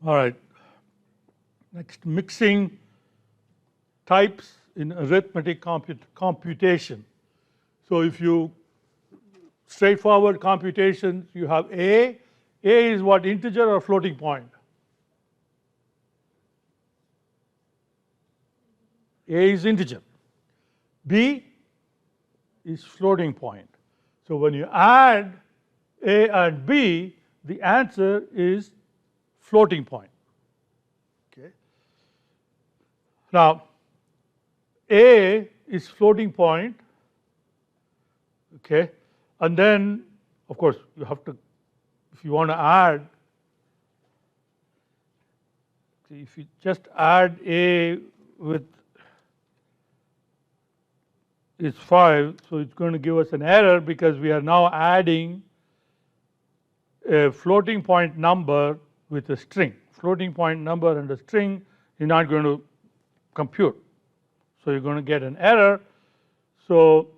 All right. Next, mixing types in arithmetic computation. So if you straightforward computations, you have A. A is what, integer or floating point? A is integer. B is floating point. So when you add A and B, the answer is floating point. Okay. Now, A is floating point, okay, and then of course you have to, if you want to add, see, if you just add A with is 5, so it's going to give us an error because we are now adding a floating point number with a string. Floating point number and a string is not going to compute. So you're going to get an error. So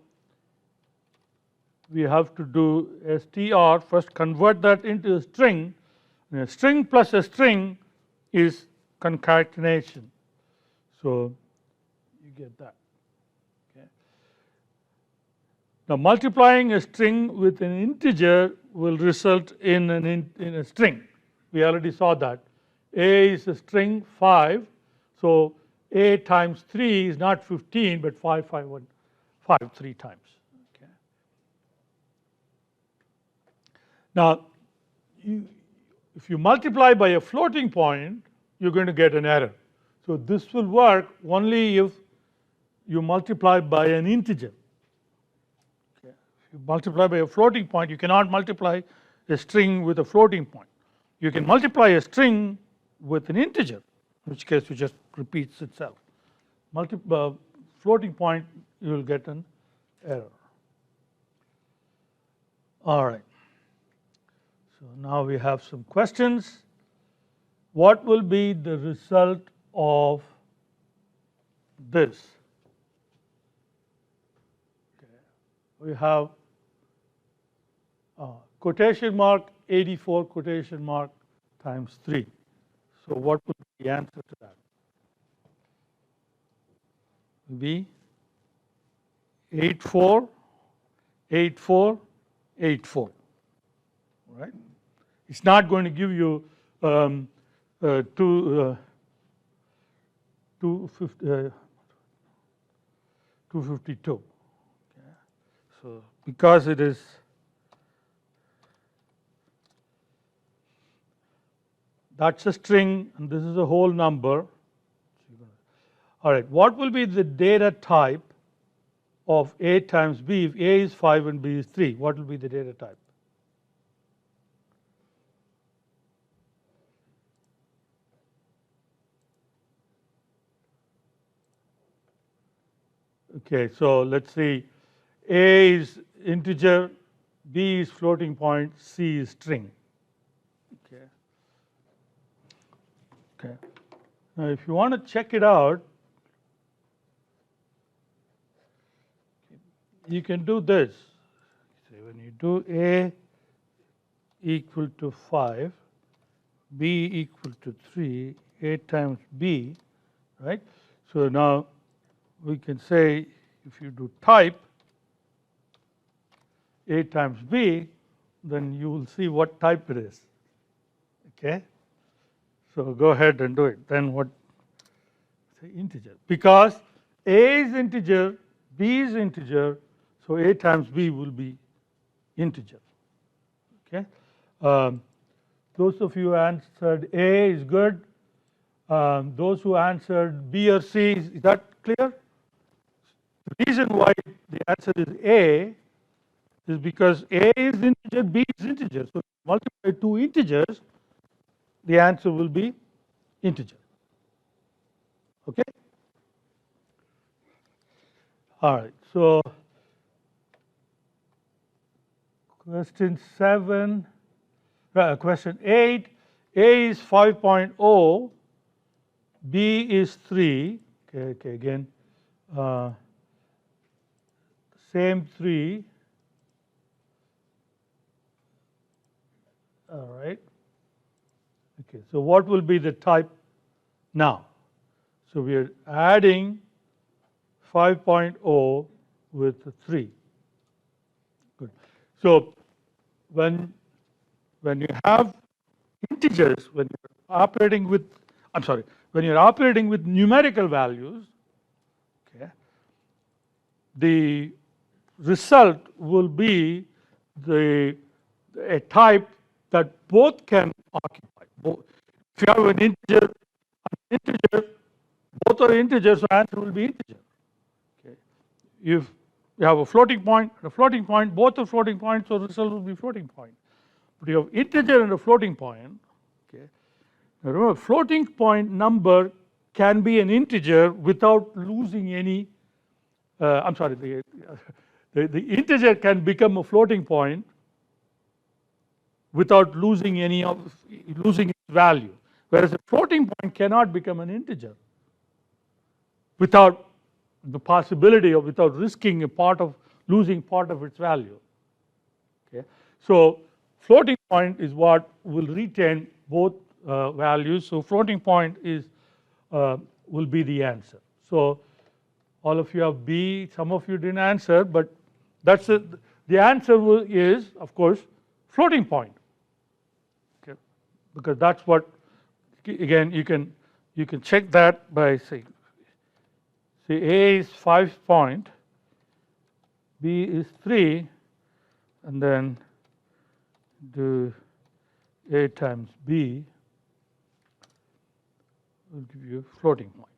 we have to do str, first convert that into a string. And a string plus a string is concatenation. So you get that. Okay. Now multiplying a string with an integer will result in a string. We already saw that. A is a string 5. So A times 3 is not 15, but 5, 5, 1, 5 3 times. Okay. Now, if you multiply by a floating point, you're going to get an error. So this will work only if you multiply by an integer. Okay. If you multiply by a floating point, you cannot multiply a string with a floating point. You can multiply a string with an integer, in which case it just repeats itself. Floating point, you will get an error. All right. So now we have some questions. What will be the result of this? Okay. We have quotation mark 84 quotation mark times 3. So what would be the answer to that? Be 84, 84, 84. Right? It's not going to give you 252. Okay. So because it is that's a string and this is a whole number. All right, what will be the data type of A times B if A is 5 and B is 3? What will be the data type? Okay, so let's see. A is integer, B is floating point, C is string. Okay. Okay. Now, if you want to check it out, you can do this. So when you do A equal to 5, B equal to 3, A times B, right? So now we can say if you do type A times B, then you will see what type it is. Okay? So go ahead and do it. Then what? Say integer. Because A is integer, B is integer, so A times B will be integer. Okay? Those of you who answered A is good. Those who answered B or C, is that clear? The reason why the answer is A is because A is integer, B is integer. So multiply two integers, the answer will be integer. Okay? All right. So question 7, question 8, A is 5.0, B is 3. Okay, again, same 3. All right. Okay, so what will be the type now? So we are adding 5.0 with 3. Good. So when you have integers, when you're operating with, I'm sorry, when you're operating with numerical values, okay, the result will be a type that both can occupy. If you have an integer, both are integers, so answer will be integer. Okay. If you have a floating point and a floating point, both are floating points, so the result will be floating point. But you have integer and a floating point. Okay. Now remember, floating point number can be an integer without losing any. I'm sorry, the integer can become a floating point without losing its value, whereas a floating point cannot become an integer without the possibility of, without risking losing part of its value. Okay, so floating point is what will retain both values. So floating point will be the answer. So all of you have B. Some of you didn't answer, but that's the answer is, of course, floating point. Okay, because that's what, again, you can check that by saying, A is 5 point, B is 3, and then do A times B will give you floating point.